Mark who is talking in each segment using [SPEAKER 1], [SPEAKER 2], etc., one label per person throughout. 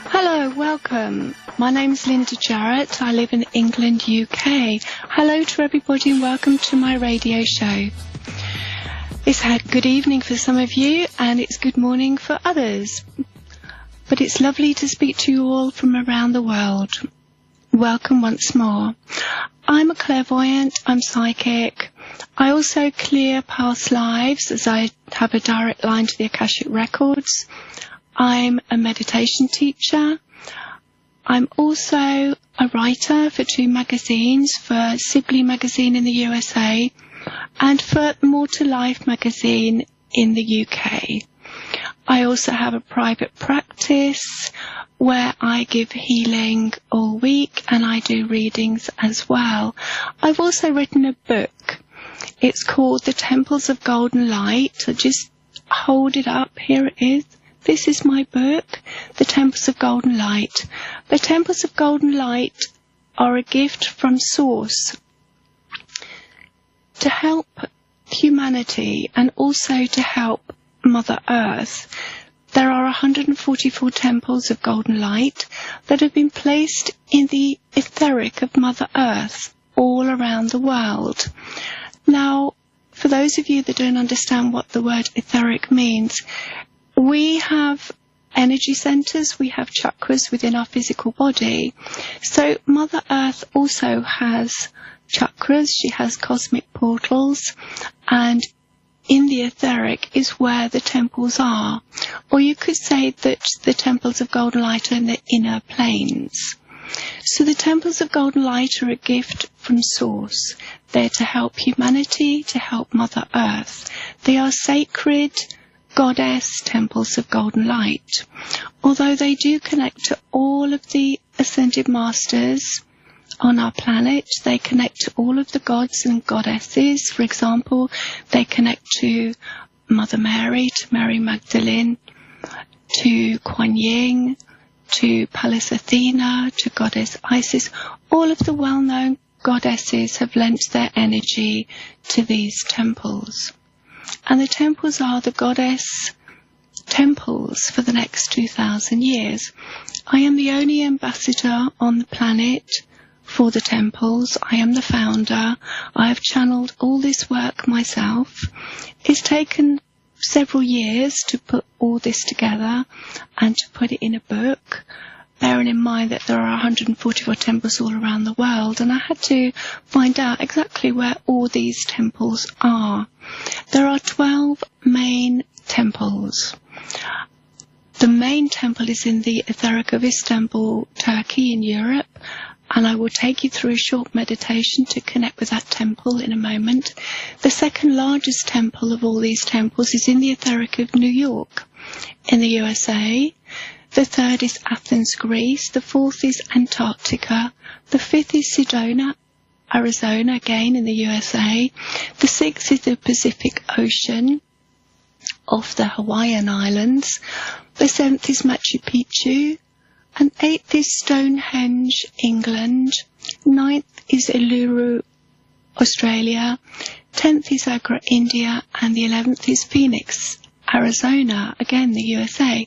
[SPEAKER 1] Hello, welcome. My name's Linda Jarrett. I live in England, UK. Hello to everybody and welcome to my radio show. It's good evening for some of you and it's good morning for others. But it's lovely to speak to you all from around the world. Welcome once more. I'm a clairvoyant, I'm psychic. I also clear past lives as I have a direct line to the Akashic Records. I'm a meditation teacher. I'm also a writer for 2 magazines, for Sibley magazine in the USA and for More to Life magazine in the UK. I also have a private practice where I give healing all week and I do readings as well. I've also written a book. It's called The Temples of Golden Light. So just hold it up. Here it is. This is my book, The Temples of Golden Light. The Temples of Golden Light are a gift from Source to help humanity and also to help Mother Earth. There are 144 temples of golden light that have been placed in the etheric of Mother Earth all around the world. Now, for those of you that don't understand what the word etheric means, we have energy centers, we have chakras within our physical body. So Mother Earth also has chakras, she has cosmic portals, and in the etheric is where the temples are. Or you could say that the temples of golden light are in the inner planes. So the temples of golden light are a gift from Source. They're to help humanity, to help Mother Earth. They are sacred goddess temples of golden light. Although they do connect to all of the ascended masters on our planet, they connect to all of the gods and goddesses. For example, they connect to Mother Mary, to Mary Magdalene, to Kuan Yin, to Pallas Athena, to Goddess Isis. All of the well-known goddesses have lent their energy to these temples. And the temples are the goddess temples for the next 2,000 years. I am the only ambassador on the planet for the temples. I am the founder. I have channeled all this work myself. It's taken several years to put all this together and to put it in a book, bearing in mind that there are 144 temples all around the world, and I had to find out exactly where all these temples are. There are 12 main temples. The main temple is in the etheric of Istanbul, Turkey in Europe, and I will take you through a short meditation to connect with that temple in a moment. The second largest temple of all these temples is in the etheric of New York in the USA. The third is Athens, Greece. The fourth is Antarctica. The fifth is Sedona, Arizona, again in the USA. The sixth is the Pacific Ocean off the Hawaiian Islands. The seventh is Machu Picchu. And eighth is Stonehenge, England. Ninth is Uluru, Australia. 10th is Agra, India. And the 11th is Phoenix, Arizona, again the USA.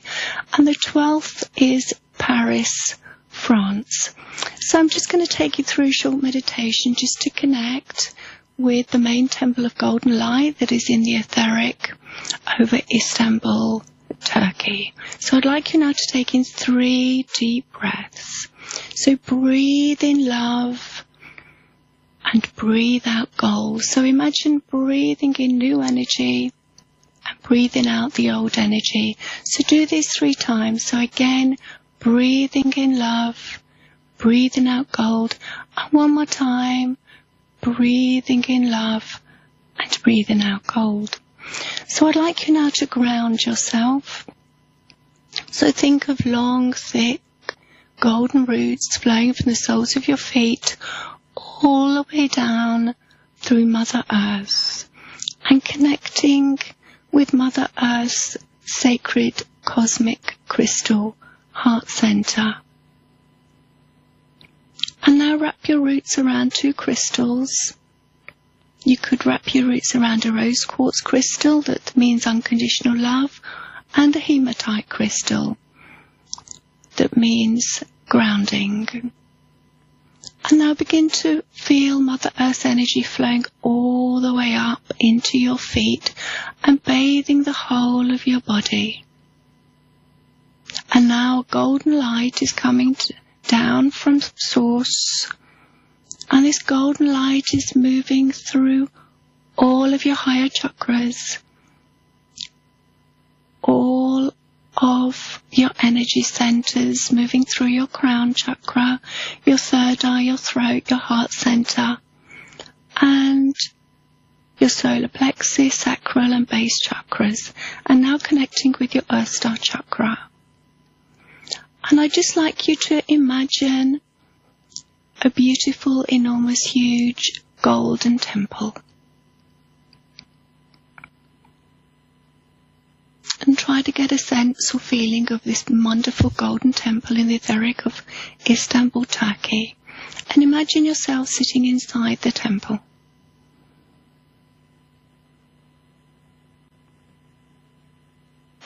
[SPEAKER 1] And the 12th is Paris, France. So I'm just going to take you through a short meditation just to connect with the main temple of golden light that is in the etheric over Istanbul, Turkey. So I'd like you now to take in 3 deep breaths. So breathe in love and breathe out gold. So imagine breathing in new energy and breathing out the old energy. So do this 3 times. So again, breathing in love, breathing out gold. And one more time, breathing in love and breathing out gold. So I'd like you now to ground yourself. So think of long, thick, golden roots flowing from the soles of your feet all the way down through Mother Earth and connecting with Mother Earth's sacred cosmic crystal heart center. And now wrap your roots around 2 crystals. You could wrap your roots around a rose quartz crystal that means unconditional love, and a hematite crystal. that means grounding. And now begin to feel Mother Earth's energy flowing all the way up into your feet and bathing the whole of your body. And now golden light is coming down from Source, and this golden light is moving through all of your higher chakras, all of your energy centers, moving through your crown chakra, your third eye, your throat, your heart center, and your solar plexus, sacral and base chakras, and now connecting with your Earth Star chakra. And I'd just like you to imagine a beautiful, enormous, huge golden temple. And try to get a sense or feeling of this wonderful golden temple in the etheric of Istanbul, Turkey. And imagine yourself sitting inside the temple.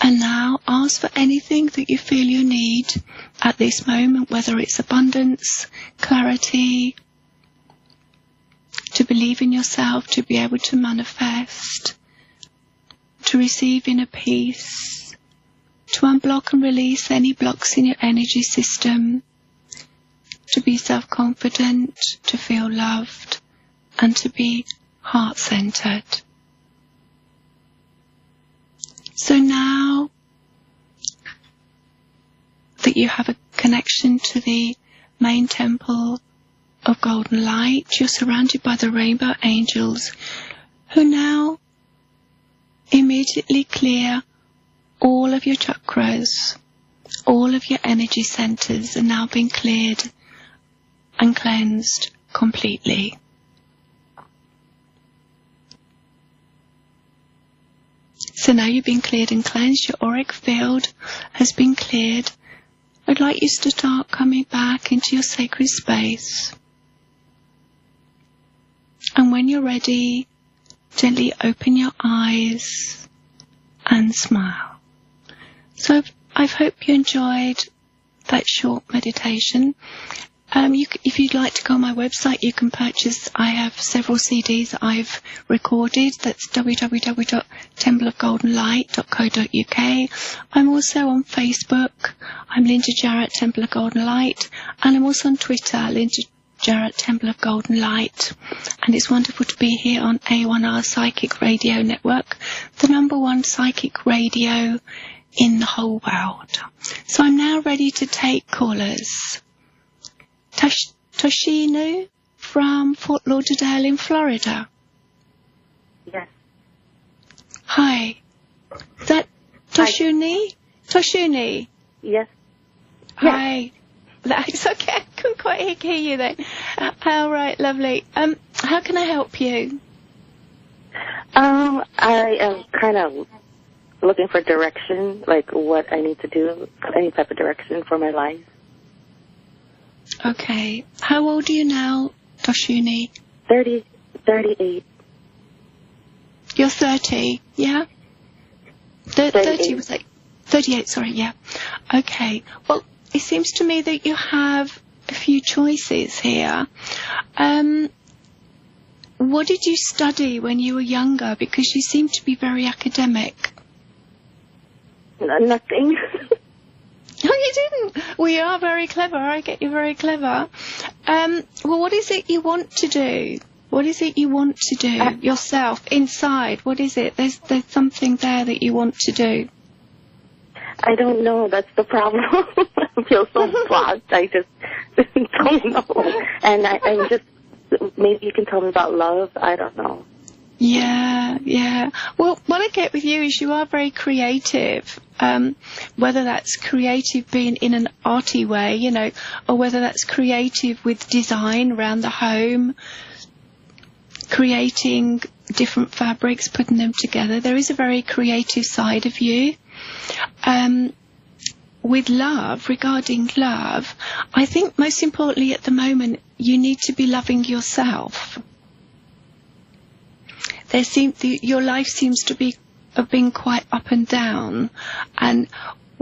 [SPEAKER 1] And now ask for anything that you feel you need at this moment, whether it's abundance, clarity, to believe in yourself, to be able to manifest, to receive inner peace, to unblock and release any blocks in your energy system, to be self-confident, to feel loved, and to be heart-centered. So now that you have a connection to the main temple of golden light, you're surrounded by the rainbow angels who now immediately clear all of your chakras, all of your energy centers are now being cleared and cleansed completely. So now you've been cleared and cleansed, your auric field has been cleared. I'd like you to start coming back into your sacred space. And when you're ready, gently open your eyes and smile. So I hope you enjoyed that short meditation. If you'd like to go on my website, you can purchase, I have several CDs I've recorded. That's www.templeofgoldenlight.co.uk. I'm also on Facebook. I'm Linda Jarrett, Temple of Golden Light. And I'm also on Twitter, Linda Jarrett, Temple of Golden Light. And it's wonderful to be here on A1R Psychic Radio Network, the #1 psychic radio in the whole world. So I'm now ready to take callers. Toshino from Fort Lauderdale in Florida.
[SPEAKER 2] Yes.
[SPEAKER 1] Hi. Is that Toshuni? Toshuni?
[SPEAKER 2] Yes.
[SPEAKER 1] Hi. That's okay. I couldn't quite hear you then. All right, lovely. How can I help you?
[SPEAKER 2] I am kind of looking for direction, like what I need to do, any type of direction for my life.
[SPEAKER 1] Okay. How old are you now, Toshuni?
[SPEAKER 2] 38.
[SPEAKER 1] You're 30, yeah? 30 was like 38, sorry, yeah. Okay. Well, it seems to me that you have a few choices here. What did you study when you were younger? Because you seem to be very academic.
[SPEAKER 2] Nothing.
[SPEAKER 1] No, you didn't. Well, you are very clever. I get you very clever. Well, what is it you want to do? What is it you want to do yourself inside? What is it? There's something there that you want to do.
[SPEAKER 2] I don't know. That's the problem. I feel so blocked. I just don't know. And I'm just, maybe you can tell me about love. I don't know.
[SPEAKER 1] Yeah. Well, what I get with you is you are very creative. Whether that's creative being in an arty way, you know, or whether that's creative with design around the home, creating different fabrics, putting them together. There is a very creative side of you. With love, regarding love, I think most importantly at the moment, you need to be loving yourself. Your life seems to be have been quite up and down, and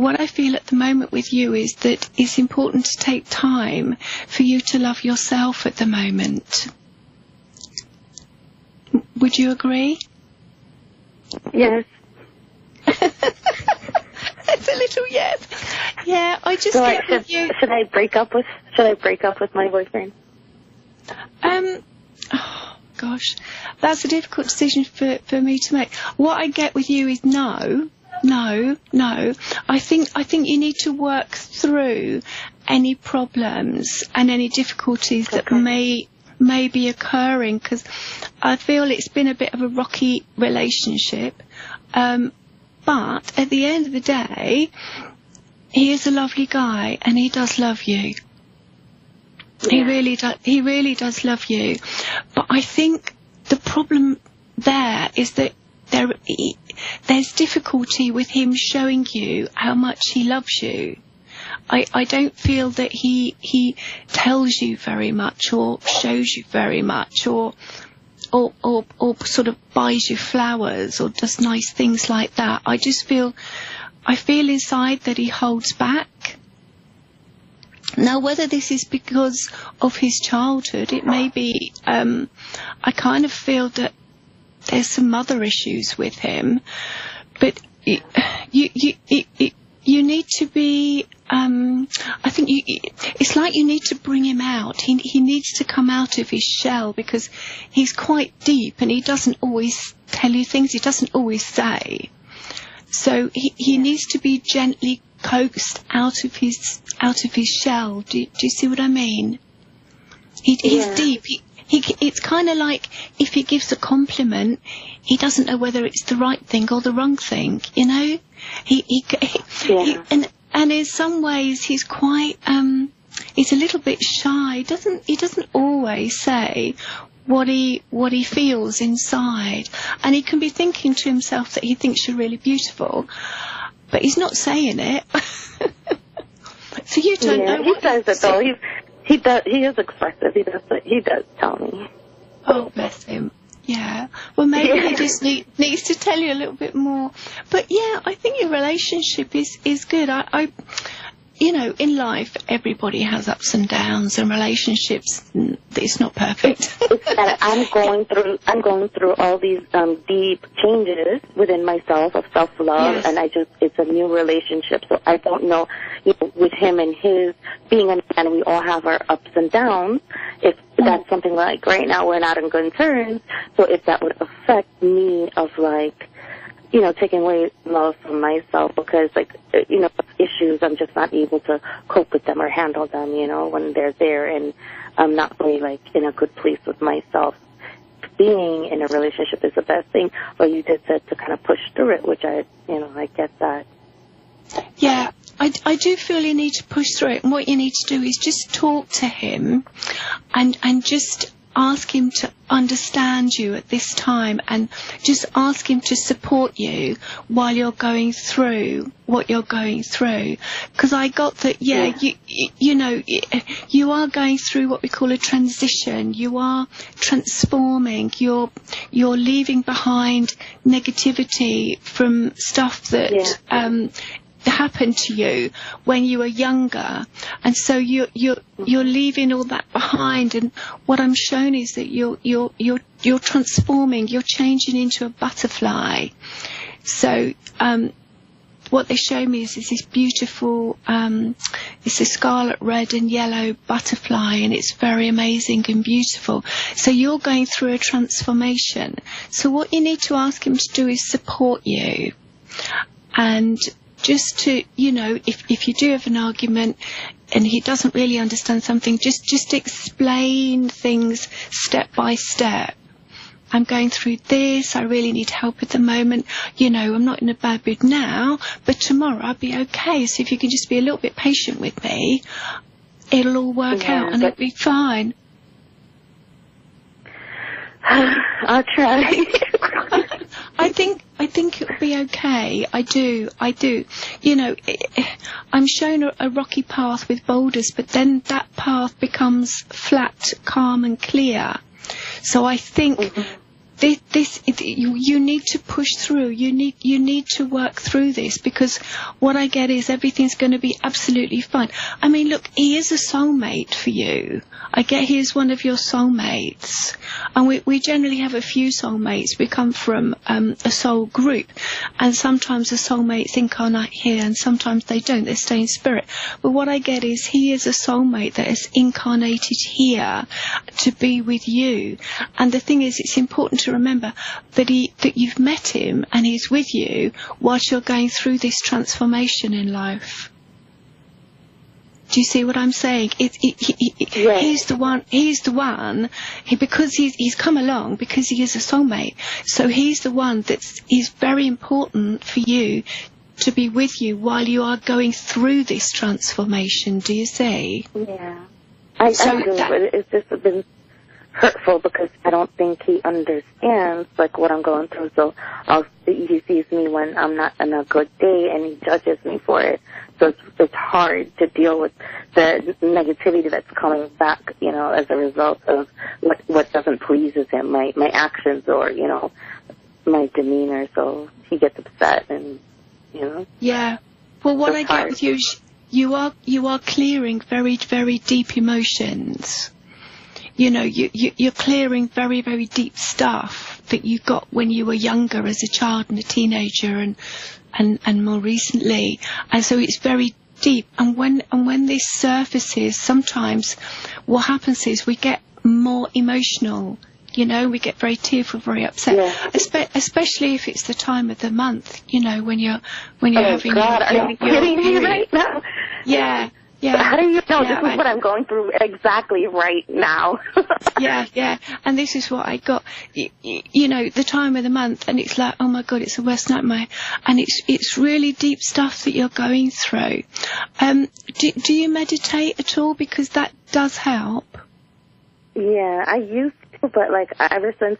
[SPEAKER 1] what I feel at the moment with you is that it's important to take time for you to love yourself at the moment. Would you agree?
[SPEAKER 2] Yes.
[SPEAKER 1] It's a little yes. Yeah, I just get with you.
[SPEAKER 2] Should I break up with my boyfriend?
[SPEAKER 1] Oh gosh, that's a difficult decision for me to make. What I get with you is no. I think you need to work through any problems and any difficulties that may be occurring, because I feel it's been a bit of a rocky relationship. But at the end of the day, he is a lovely guy and he does love you. Yeah. He really does love you. But I think the problem there is that there's difficulty with him showing you how much he loves you. I don't feel that he tells you very much or shows you very much or sort of buys you flowers or does nice things like that. I feel inside that he holds back. Now, whether this is because of his childhood, it may be, I kind of feel that there's some mother issues with him, but you need to be, I think it's like you need to bring him out. He needs to come out of his shell, because he's quite deep and he doesn't always tell you things. He doesn't always say. So he needs to be gently coaxed out of his shell. Do you see what I mean? He's deep. It's kind of like if he gives a compliment, he doesn't know whether it's the right thing or the wrong thing. You know, and in some ways he's quite he's a little bit shy. He doesn't always say what he feels inside, and he can be thinking to himself that he thinks you're really beautiful, but he's not saying it. So you don't know.
[SPEAKER 2] He says it though. He does. He is expressive. He does tell me.
[SPEAKER 1] Oh, bless him. Yeah. Well, maybe he just needs to tell you a little bit more. But yeah, I think your relationship is good. I you know, in life, everybody has ups and downs, and relationships, it's not perfect.
[SPEAKER 2] It's that I'm going through all these deep changes within myself of self-love, yes. And it's a new relationship, so I don't know, with him and his being a man, we all have our ups and downs. If that's something like right now we're not in good terms, so if that would affect me of like, taking away love from myself, because, issues, I'm just not able to cope with them or handle them, when they're there, and I'm not really, in a good place with myself. Being in a relationship is the best thing, but you did said to kind of push through it, which I get that.
[SPEAKER 1] Yeah, I do feel you need to push through it, and what you need to do is just talk to him and just ask him to understand you at this time, and just ask him to support you while you're going through what you're going through. Because I got that, you are going through what we call a transition. You are transforming. You're leaving behind negativity from stuff that happened to you when you were younger, and so you're leaving all that behind. And what I'm shown is that you're transforming. You're changing into a butterfly. So what they show me is this beautiful, it's a scarlet, red and yellow butterfly, and it's very amazing and beautiful. So you're going through a transformation. So what you need to ask him to do is support you, and just to, if you do have an argument and he doesn't really understand something, just explain things step by step. I'm going through this, I really need help at the moment, I'm not in a bad mood now, but tomorrow I'll be okay. So if you can just be a little bit patient with me, it'll all work out and it'll be fine.
[SPEAKER 2] I'll try.
[SPEAKER 1] I think it'll be okay. I do. I'm shown a rocky path with boulders, but then that path becomes flat, calm and clear. So I think you need to push through. You need to work through this, because what I get is everything's going to be absolutely fine. I mean, look, he is a soulmate for you. I get he is one of your soulmates, and we generally have a few soulmates. We come from a soul group, and sometimes the soulmates incarnate here, and sometimes they don't. They stay in spirit. But what I get is he is a soulmate that is incarnated here to be with you. And the thing is, it's important to remember that you've met him and he's with you whilst you're going through this transformation in life. Do you see what I'm saying?
[SPEAKER 2] Yes.
[SPEAKER 1] He's the one. Because he's come along because he is a soulmate. So he's the one is very important for you to be with you while you are going through this transformation. Do you see?
[SPEAKER 2] Yeah. I do, but it's just been hurtful because I don't think he understands like what I'm going through. So he sees me when I'm not in a good day, and he judges me for it. So it's hard to deal with the negativity that's coming back, as a result of what doesn't pleases him, my actions or my demeanor. So he gets upset, and
[SPEAKER 1] Yeah. Well, what I get with you is you are clearing very, very deep emotions. You're clearing very, very deep stuff that you got when you were younger as a child and a teenager and more recently. And so it's very deep. And when this surfaces, sometimes what happens is we get more emotional. We get very tearful, very upset, yeah. Especially if it's the time of the month, when you're having
[SPEAKER 2] God, are you kidding me right now?
[SPEAKER 1] Yeah. Yeah.
[SPEAKER 2] How do you know this is what I'm going through exactly right now?
[SPEAKER 1] Yeah. And this is what I got. The time of the month, and it's like, oh my God, it's a worst nightmare. And it's really deep stuff that you're going through. Do you meditate at all? Because that does help.
[SPEAKER 2] Yeah, I used to, but ever since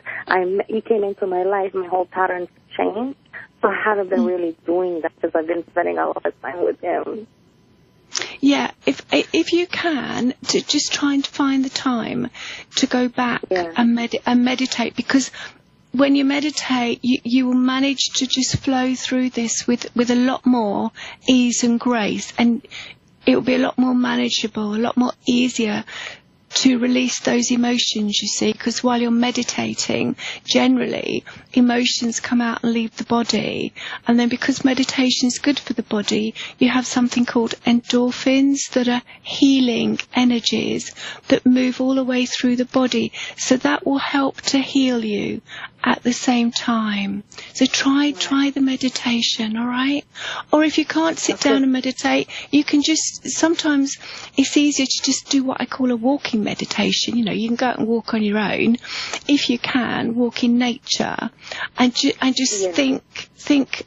[SPEAKER 2] he came into my life, my whole pattern's changed. So I haven't been really doing that because I've been spending a lot of time with him.
[SPEAKER 1] Yeah, if you can, to just try and find the time to go back and meditate, because when you meditate, you will manage to just flow through this with a lot more ease and grace, and it will be a lot more manageable, a lot more easier to release those emotions, you see, because while you're meditating, generally, emotions come out and leave the body. And then because meditation is good for the body, you have something called endorphins that are healing energies that move all the way through the body. So that will help to heal you at the same time. So try the meditation, all right? Or if you can't sit down and meditate, you can sometimes it's easier to just do what I call a walking meditation. You can go out and walk on your own. If you can, walk in nature and just think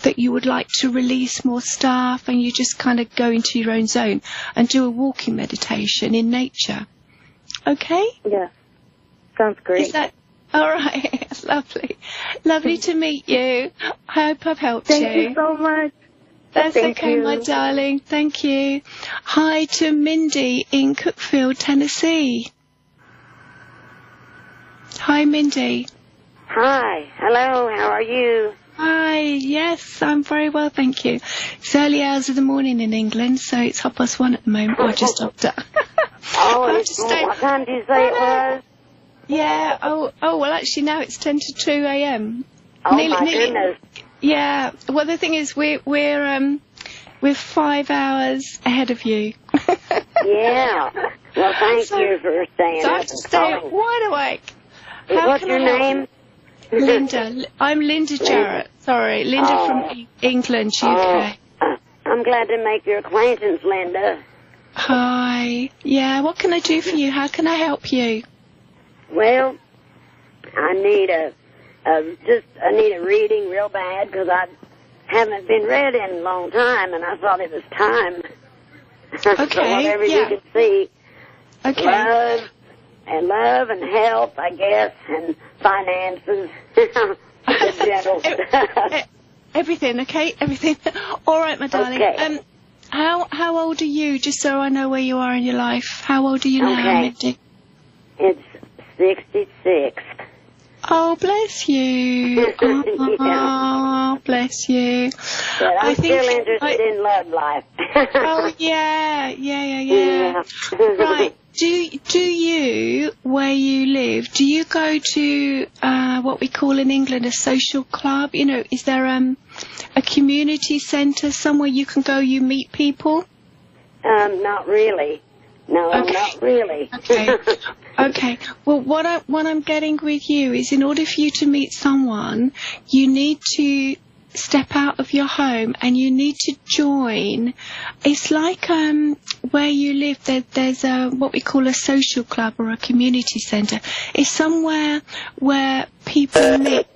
[SPEAKER 1] that you would like to release more stuff, and you just kind of go into your own zone and do a walking meditation in nature. Okay?
[SPEAKER 2] Yeah. Sounds great.
[SPEAKER 1] Is that all right? Lovely to meet you. I hope I've helped you.
[SPEAKER 2] Thank you so much.
[SPEAKER 1] That's okay, my darling. Thank you. Hi to Mindy in Cookfield, Tennessee. Hi, Mindy.
[SPEAKER 3] Hi. Hello. How are you?
[SPEAKER 1] Hi. Yes, I'm very well, thank you. It's early hours of the morning in England, so it's 1:30 at the moment. I just stopped up.
[SPEAKER 3] What time did you say it was?
[SPEAKER 1] Yeah. Oh. Well, actually, now it's 10 to 2 a.m.
[SPEAKER 3] Oh, my goodness.
[SPEAKER 1] Yeah. Well, the thing is, we're 5 hours ahead of you.
[SPEAKER 3] Yeah. Well, thank you for staying
[SPEAKER 1] up.
[SPEAKER 3] I
[SPEAKER 1] have to stay up wide awake.
[SPEAKER 3] What's your name?
[SPEAKER 1] Linda. I'm Linda Jarrett. Sorry, Linda from England, UK.
[SPEAKER 3] I'm glad to make your acquaintance, Linda.
[SPEAKER 1] Hi. Yeah. What can I do for you? How can I help you?
[SPEAKER 3] Well, I need a reading real bad because I haven't been read in a long time, and I thought it was time.
[SPEAKER 1] Okay.
[SPEAKER 3] So whatever you can see.
[SPEAKER 1] Okay.
[SPEAKER 3] Love and health, I guess, and finances.
[SPEAKER 1] Everything, okay? Everything. All right, my darling.
[SPEAKER 3] Okay.
[SPEAKER 1] How old are you? Just so I know where you are in your life. How old are you now, Mindy?
[SPEAKER 3] It's 66.
[SPEAKER 1] Oh, bless you. Oh, bless you.
[SPEAKER 3] But I'm still interested in love life.
[SPEAKER 1] Oh, yeah. Right. Do you, where you live, do you go to what we call in England a social club? You know, is there a community centre somewhere you can go, you meet people?
[SPEAKER 3] Not really. No,
[SPEAKER 1] Okay.
[SPEAKER 3] not really.
[SPEAKER 1] Okay. Okay. Well, what I'm getting with you is, in order for you to meet someone, you need to step out of your home and you need to join. It's like where you live. There's what we call a social club or a community centre. It's somewhere where people meet.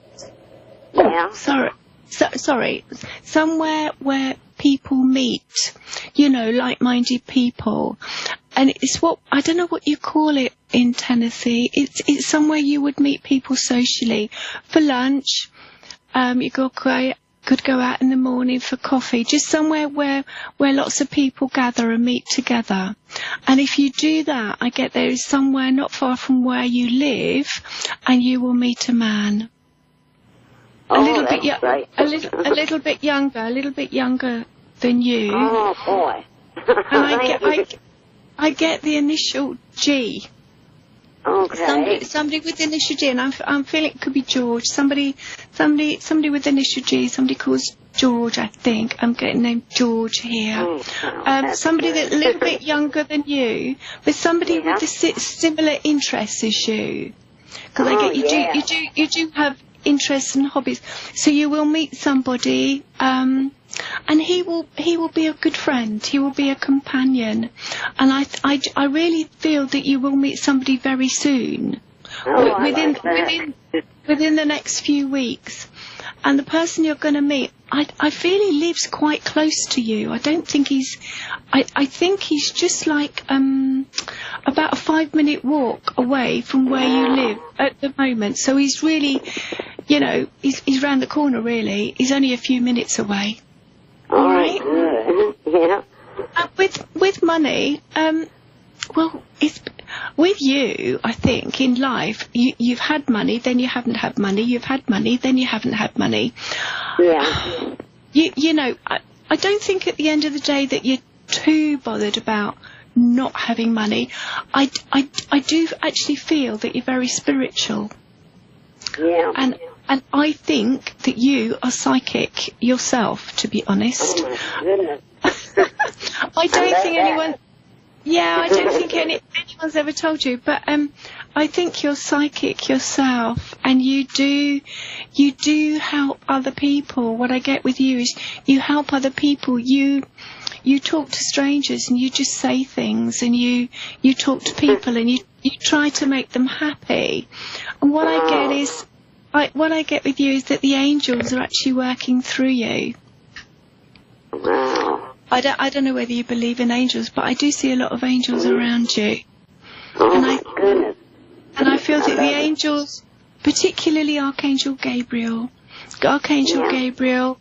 [SPEAKER 3] Yeah.
[SPEAKER 1] Sorry. Somewhere where people meet. You know, like-minded people. And it's I don't know what you call it in Tennessee. It's somewhere you would meet people socially for lunch. You could go out in the morning for coffee. Just somewhere where lots of people gather and meet together. And if you do that, I get there is somewhere not far from where you live, and you will meet a man. A little bit younger than you.
[SPEAKER 3] Oh boy.
[SPEAKER 1] And I get the initial G.
[SPEAKER 3] Okay.
[SPEAKER 1] Somebody with the initial G, and I'm feeling it could be George. Somebody with the initial G. Somebody calls George, I think. I'm getting named George here. Somebody that's a little bit younger than you, but somebody with the similar interests as you. Because I get you do have interests and hobbies. So you will meet somebody. And he will be a good friend. He will be a companion, and I really feel that you will meet somebody very soon, within the next few weeks. And the person you're going to meet, I feel he lives quite close to you. I don't think I think he's just like about a 5-minute walk away from where you live at the moment. So he's really, you know, he's round the corner. Really, he's only a few minutes away. All right.
[SPEAKER 3] Good. Yeah.
[SPEAKER 1] With money, well, it's with you. I think in life, you've had money, then you haven't had money. You've had money, then you haven't had money.
[SPEAKER 3] Yeah.
[SPEAKER 1] You know, I don't think at the end of the day that you're too bothered about not having money. I do actually feel that you're very spiritual.
[SPEAKER 3] Yeah.
[SPEAKER 1] And I think that you are psychic yourself, to be honest.
[SPEAKER 3] Oh my goodness.
[SPEAKER 1] I don't think anyone... Yeah, I don't think anyone's ever told you, but I think you're psychic yourself, and you do help other people. What I get with you is you help other people. You talk to strangers, and you just say things, and you talk to people, and you try to make them happy. And what I get is... what I get with you is that the angels are actually working through you.
[SPEAKER 3] Wow.
[SPEAKER 1] I don't know whether you believe in angels, but I do see a lot of angels around you.
[SPEAKER 3] Oh my goodness.
[SPEAKER 1] And I feel that the angels, particularly Archangel Gabriel, Gabriel,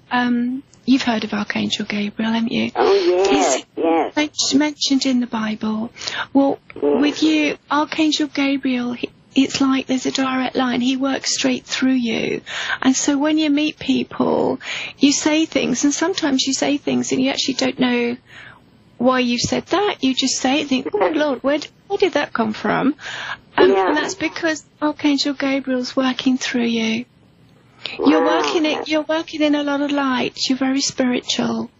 [SPEAKER 1] you've heard of Archangel Gabriel, haven't you?
[SPEAKER 3] Oh yes, yes.
[SPEAKER 1] He's mentioned in the Bible. Well, with you, Archangel Gabriel, it's like there's a direct line. He works straight through you. And so when you meet people, you say things, and sometimes you say things and you actually don't know why you've said that. You just say it and think, oh, Lord, where did that come from? And that's because Archangel Gabriel's working through you.
[SPEAKER 3] Wow.
[SPEAKER 1] You're working in a lot of light. You're very spiritual.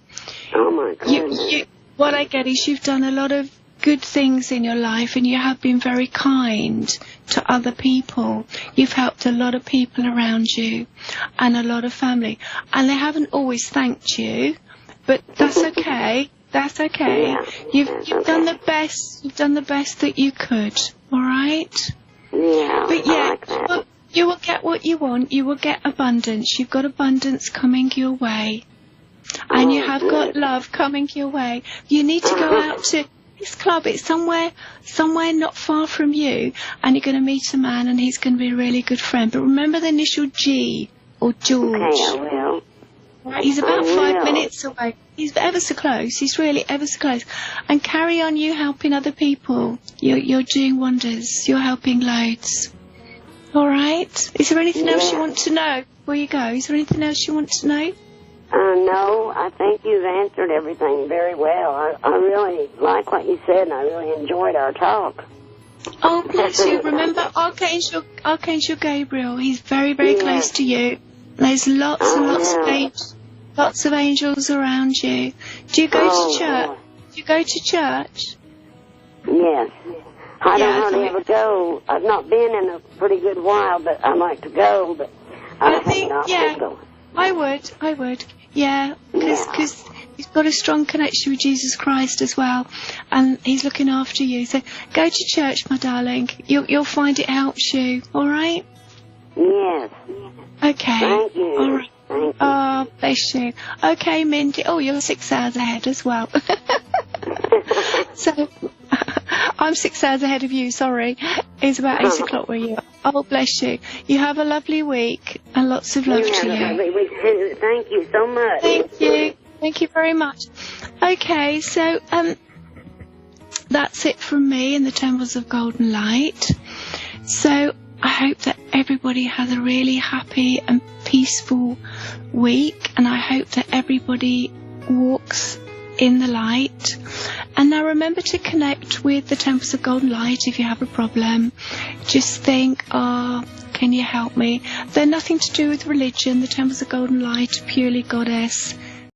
[SPEAKER 3] Oh, my goodness.
[SPEAKER 1] What I get is you've done a lot of good things in your life, and you have been very kind to other people. You've helped a lot of people around you and a lot of family, and they haven't always thanked you, but that's okay. That's okay.
[SPEAKER 3] Yeah,
[SPEAKER 1] You've done the best. You've done the best that you could. All right.
[SPEAKER 3] Yeah.
[SPEAKER 1] But
[SPEAKER 3] like
[SPEAKER 1] you will get what you want. You will get abundance. You've got abundance coming your way, and you have got love coming your way. You need to go out to this club. It's somewhere not far from you, and you're going to meet a man, and he's going to be a really good friend. But remember the initial G, or George.
[SPEAKER 3] Okay, I will.
[SPEAKER 1] He's about 5 minutes away. He's ever so close. He's really ever so close. And carry on you helping other people. You're doing wonders. You're helping loads. All right. Is there anything else you want to know before you go? Is there anything else you want to know?
[SPEAKER 3] No, I think you've answered everything very well. I really like what you said, and I really enjoyed our talk.
[SPEAKER 1] Oh, bless you. Remember Archangel Gabriel. He's very, very close to you. There's lots and lots of angels around you. Do you go to church?
[SPEAKER 3] Boy.
[SPEAKER 1] Do you go to church?
[SPEAKER 3] Yes. I don't hardly ever go. I've not been in a pretty good while, but I like to go, but I think,
[SPEAKER 1] I would. Yeah, because he's got a strong connection with Jesus Christ as well, and he's looking after you. So go to church, my darling. You'll find it helps you. All right?
[SPEAKER 3] Yes.
[SPEAKER 1] Okay.
[SPEAKER 3] Thank you.
[SPEAKER 1] All right.
[SPEAKER 3] Thank you.
[SPEAKER 1] Oh, bless you. Okay, Mindy. Oh, you're 6 hours ahead as well. So I'm 6 hours ahead of you. Sorry. It's about 8 o'clock where you are. Oh, bless you. You have a lovely week and lots of love to you.
[SPEAKER 3] Lovely week too. Thank you so much.
[SPEAKER 1] Thank you. Thank you very much. Okay, so that's it from me in the Temples of Golden Light. So I hope that everybody has a really happy and peaceful week, and I hope that everybody walks in the light. And now remember to connect with the Temples of Golden Light if you have a problem. Just think, can you help me? They're nothing to do with religion. The Temples of Golden Light are purely goddess